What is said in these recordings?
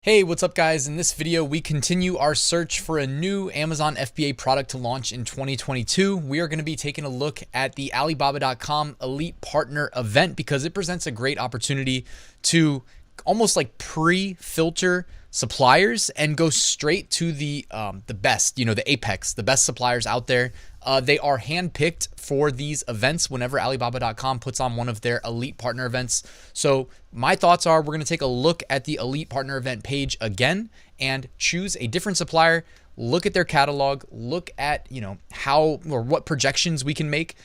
Hey, what's up guys? In this video, we continue our search for a new Amazon FBA product to launch in 2022. We are going to be taking a look at the Alibaba.com Elite Partner event because it presents a great opportunity to almost like pre-filter suppliers and go straight to the best, the apex, the best suppliers out there. They are handpicked for these events whenever Alibaba.com puts on one of their Elite Partner events. So my thoughts are we're going to take a look at the Elite Partner event page again and choose a different supplier, look at their catalog, look at, how or what projections we can make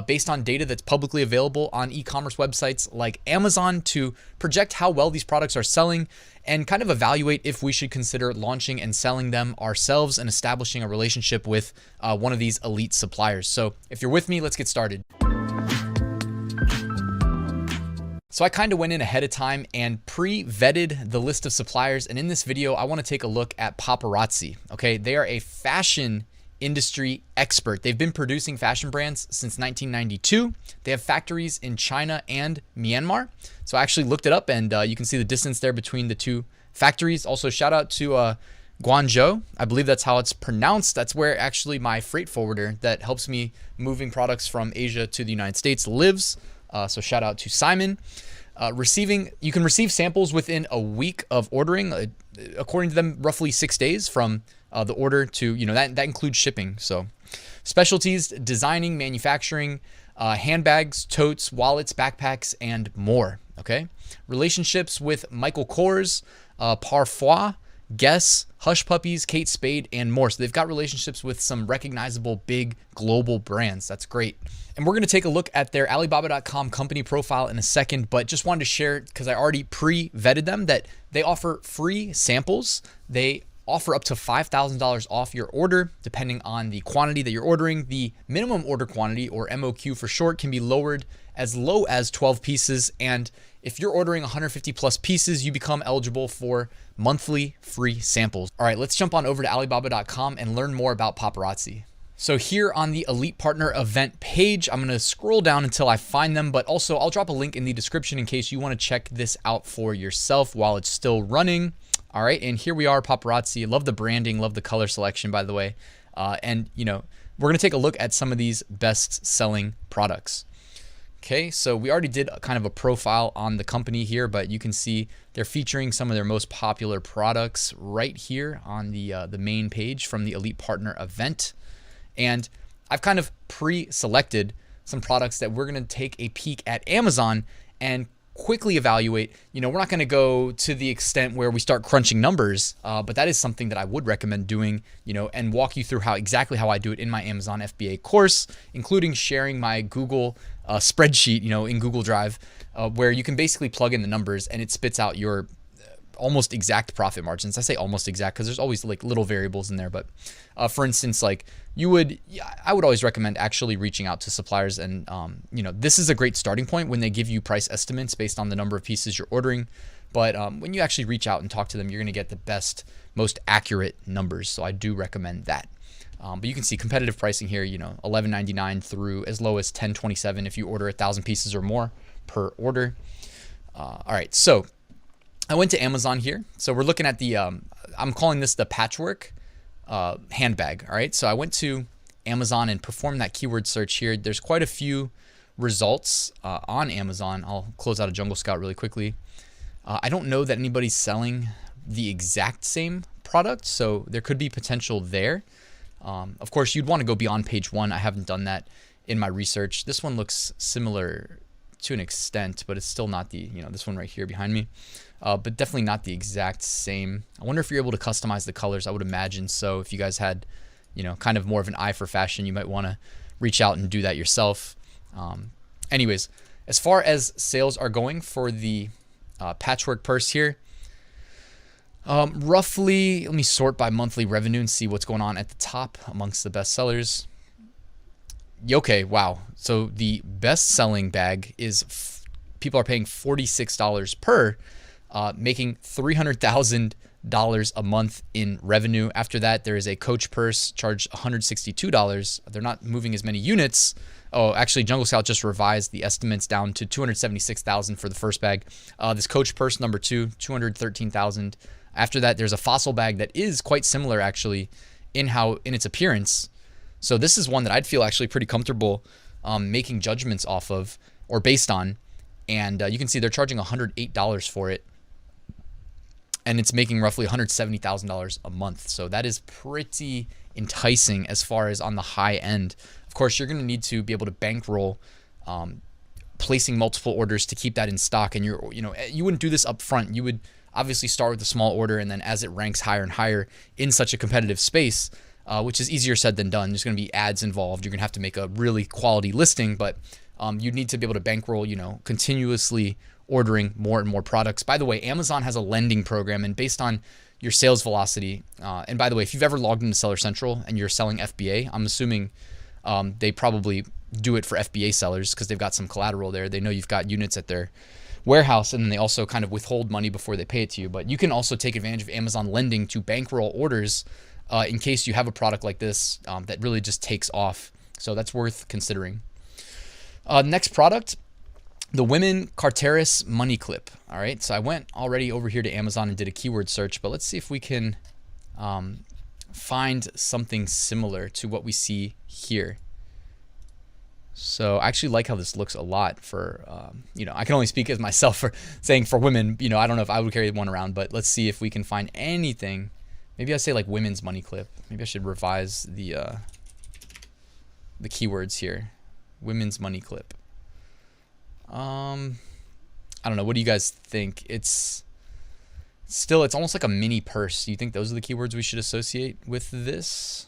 based on data that's publicly available on e-commerce websites like Amazon to project how well these products are selling and kind of evaluate if we should consider launching and selling them ourselves and establishing a relationship with one of these elite suppliers. So if you're with me, let's get started. So I kind of went in ahead of time and pre-vetted the list of suppliers. And in this video, I want to take a look at Paparazzi. Okay, they are a fashion industry expert. They've been producing fashion brands since 1992. They have factories in China and Myanmar. So I actually looked it up and you can see the distance there between the two factories. Also, shout out to Guangzhou. I believe that's how it's pronounced. That's where actually my freight forwarder that helps me moving products from Asia to the United States lives. So shout out to Simon. You can receive samples within a week of ordering, according to them, roughly 6 days from the order to, that includes shipping. So specialties, designing, manufacturing, handbags, totes, wallets, backpacks, and more. Okay. Relationships with Michael Kors, Parfois, Guess, Hush Puppies, Kate Spade, and more. So they've got relationships with some recognizable big global brands. That's great. And we're going to take a look at their Alibaba.com company profile in a second, but just wanted to share, because I already pre-vetted them, that they offer free samples. They offer up to $5,000 off your order, depending on the quantity that you're ordering. The minimum order quantity, or MOQ for short, can be lowered as low as 12 pieces. And if you're ordering 150 plus pieces, you become eligible for monthly free samples. All right, let's jump on over to Alibaba.com and learn more about Paparazzi. So here on the Elite Partner event page, I'm going to scroll down until I find them, but also I'll drop a link in the description in case you want to check this out for yourself while it's still running. All right, and here we are, Paparazzi. Love the branding, love the color selection, by the way. And we're going to take a look at some of these best-selling products. Okay, so we already did kind of a profile on the company here, but you can see they're featuring some of their most popular products right here on the main page from the Elite Partner event. And I've kind of pre-selected some products that we're going to take a peek at Amazon and quickly evaluate. We're not going to go to the extent where we start crunching numbers, but that is something that I would recommend doing, and walk you through exactly how I do it in my Amazon FBA course, including sharing my Google spreadsheet, in Google Drive, where you can basically plug in the numbers and it spits out your almost exact profit margins. I say almost exact because there's always like little variables in there. But for instance, like I would always recommend actually reaching out to suppliers. And, this is a great starting point when they give you price estimates based on the number of pieces you're ordering. But when you actually reach out and talk to them, you're going to get the best, most accurate numbers. So I do recommend that. But you can see competitive pricing here, $11.99 through as low as $10.27 if you order 1,000 pieces or more per order. All right, so I went to Amazon here. So we're looking at the, I'm calling this the patchwork handbag. All right, so I went to Amazon and performed that keyword search here. There's quite a few results on Amazon. I'll close out a Jungle Scout really quickly. I don't know that anybody's selling the exact same product, so there could be potential there. Of course, you'd want to go beyond page one. I haven't done that in my research. This one looks similar to an extent, but it's still not the, this one right here behind me. But definitely not the exact same. I wonder if you're able to customize the colors. I would imagine so. If you guys had, kind of more of an eye for fashion, you might want to reach out and do that yourself. Anyways, as far as sales are going for the patchwork purse here, roughly, let me sort by monthly revenue and see what's going on at the top amongst the best sellers. Okay, wow. So the best selling bag is people are paying $46 per, making $300,000 a month in revenue. After that, there is a Coach purse charged $162. They're not moving as many units. Oh, actually, Jungle Scout just revised the estimates down to $276,000 for the first bag. This Coach purse number 2, $213,000. After that, there's a Fossil bag that is quite similar actually in its appearance. So this is one that I'd feel actually pretty comfortable making judgments off of or based on. And you can see they're charging $108 for it. And it's making roughly $170,000 a month. So that is pretty enticing as far as on the high end. Of course, you're going to need to be able to bankroll placing multiple orders to keep that in stock. And you wouldn't do this up front. You would obviously start with a small order, and then as it ranks higher and higher in such a competitive space, which is easier said than done. There's going to be ads involved. You're going to have to make a really quality listing, but you need to be able to bankroll, continuously ordering more and more products. By the way, Amazon has a lending program, and based on your sales velocity, and by the way, if you've ever logged into Seller Central and you're selling FBA, I'm assuming they probably do it for FBA sellers because they've got some collateral there. They know you've got units at their warehouse, and then they also kind of withhold money before they pay it to you. But you can also take advantage of Amazon lending to bankroll orders in case you have a product like this that really just takes off. So that's worth considering. Next product, the Women Carteris Money Clip. All right, so I went already over here to Amazon and did a keyword search, but let's see if we can find something similar to what we see here. So I actually like how this looks a lot for, I can only speak as myself for saying for women, I don't know if I would carry one around, but let's see if we can find anything. Maybe I say like women's money clip. Maybe I should revise the keywords here. Women's money clip. I don't know. What do you guys think? It's almost like a mini purse. Do you think those are the keywords we should associate with this?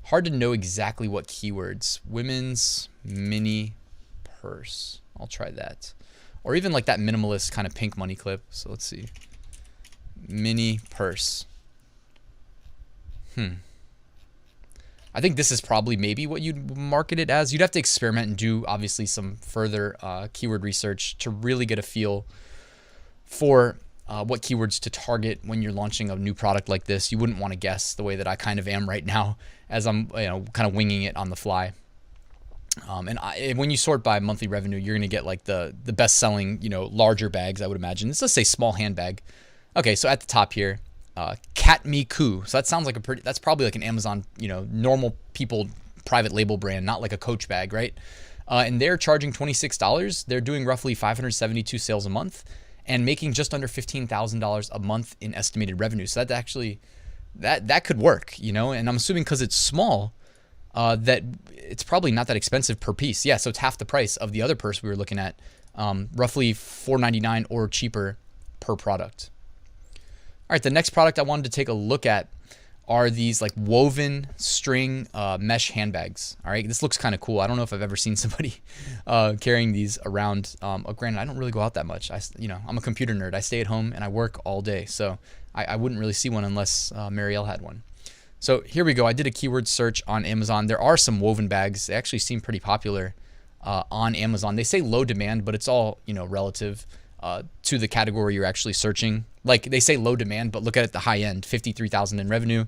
Hard to know exactly what keywords. Women's mini purse. I'll try that. Or even like that minimalist kind of pink money clip. So let's see. Mini purse. I think this is probably maybe what you'd market it as. You'd have to experiment and do obviously some further keyword research to really get a feel for what keywords to target when you're launching a new product like this. You wouldn't want to guess the way that I kind of am right now as I'm kind of winging it on the fly. When you sort by monthly revenue, you're going to get like the best selling, larger bags, I would imagine. This does say small handbag. Okay, so at the top here, Cat Me Coo. So that sounds like that's probably like an Amazon, normal people private label brand, not like a Coach bag, right? And they're charging $26. They're doing roughly 572 sales a month and making just under $15,000 a month in estimated revenue. So that actually, that could work, and I'm assuming because it's small, that it's probably not that expensive per piece. Yeah, so it's half the price of the other purse we were looking at, roughly $4.99 or cheaper per product. All right, the next product I wanted to take a look at are these like woven string mesh handbags. All right, this looks kind of cool. I don't know if I've ever seen somebody carrying these around. Granted, I don't really go out that much. I'm a computer nerd. I stay at home and I work all day, so I wouldn't really see one unless Marielle had one. So here we go. I did a keyword search on Amazon. There are some woven bags. They actually seem pretty popular on Amazon. They say low demand, but it's all relative to the category you're actually searching. Like they say low demand, but look at it the high end, 53,000 in revenue.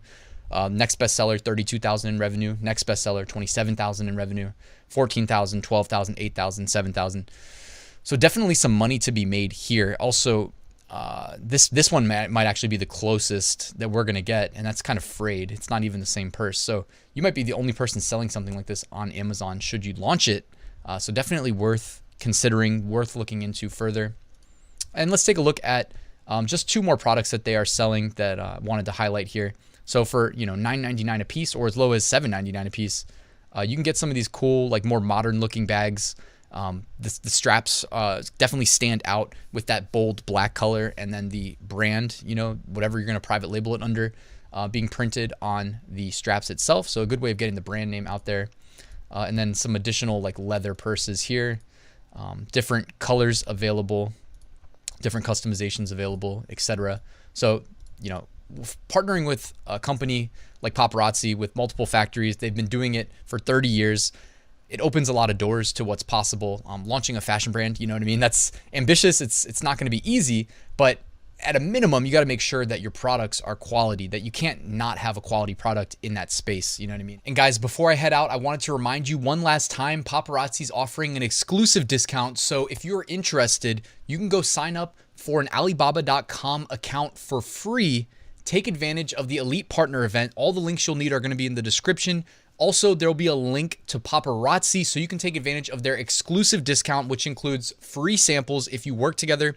Next bestseller, 32,000 in revenue. Next bestseller, 27,000 in revenue. 14,000, 12,000, 8,000, 7,000. So definitely some money to be made here. Also, this one might actually be the closest that we're gonna get, and that's kind of frayed. It's not even the same purse. So you might be the only person selling something like this on Amazon should you launch it. So definitely worth considering, worth looking into further. And let's take a look at just two more products that they are selling that I wanted to highlight here. So for $9.99 a piece or as low as $7.99 a piece, you can get some of these cool, like more modern looking bags. The straps definitely stand out with that bold black color, and then the brand, whatever you're going to private label it under, being printed on the straps itself. So a good way of getting the brand name out there. And then some additional like leather purses here, different colors available, different customizations available, etc. So, partnering with a company like Paparazzi with multiple factories, they've been doing it for 30 years. It opens a lot of doors to what's possible. Launching a fashion brand, you know what I mean? That's ambitious. It's not going to be easy, but at a minimum, you got to make sure that your products are quality, that you can't not have a quality product in that space. You know what I mean? And guys, before I head out, I wanted to remind you one last time, Paparazzi's offering an exclusive discount. So if you're interested, you can go sign up for an Alibaba.com account for free, take advantage of the Elite Partner event. All the links you'll need are going to be in the description. Also, there'll be a link to Paparazzi so you can take advantage of their exclusive discount, which includes free samples if you work together,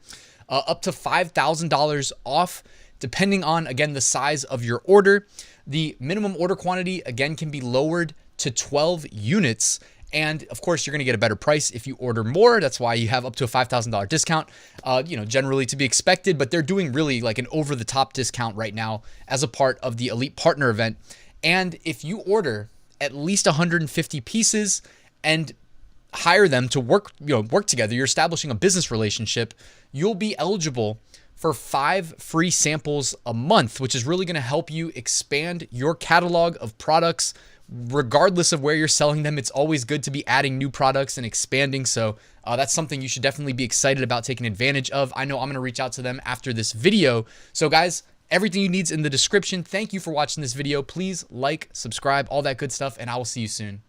up to $5,000 off, depending on, again, the size of your order. The minimum order quantity, again, can be lowered to 12 units. And of course, you're going to get a better price if you order more. That's why you have up to a $5,000 discount, generally to be expected, but they're doing really like an over the top discount right now as a part of the Elite Partner event. And if you order at least 150 pieces and hire them to work together, you're establishing a business relationship, you'll be eligible for 5 free samples a month, which is really going to help you expand your catalog of products. Regardless of where you're selling them, it's always good to be adding new products and expanding. So that's something you should definitely be excited about taking advantage of. I know I'm going to reach out to them after this video. So guys, everything you need is in the description. Thank you for watching this video. Please like, subscribe, all that good stuff, and I will see you soon.